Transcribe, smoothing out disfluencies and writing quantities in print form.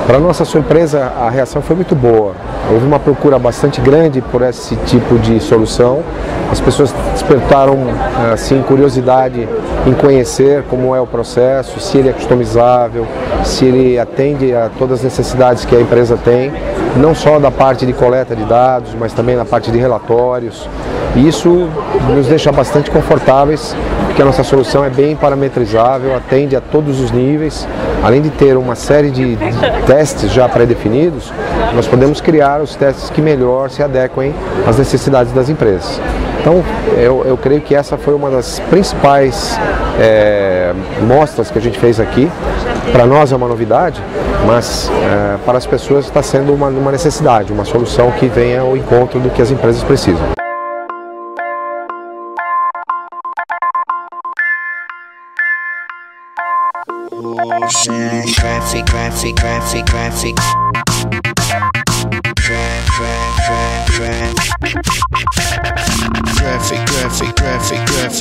Para nossa surpresa, a reação foi muito boa. Houve uma procura bastante grande por esse tipo de solução. As pessoas despertaram assim, curiosidade em conhecer como é o processo, se ele é customizável, se ele atende a todas as necessidades que a empresa tem, não só da parte de coleta de dados, mas também na parte de relatórios. E isso nos deixa bastante confortáveis, porque a nossa solução é bem parametrizável, atende a todos os níveis. Além de ter uma série de testes já pré-definidos, nós podemos criar os testes que melhor se adequem às necessidades das empresas. Então, eu creio que essa foi uma das principais mostras que a gente fez aqui. Para nós é uma novidade, mas para as pessoas está sendo uma necessidade, uma solução que venha ao encontro do que as empresas precisam. Traffic.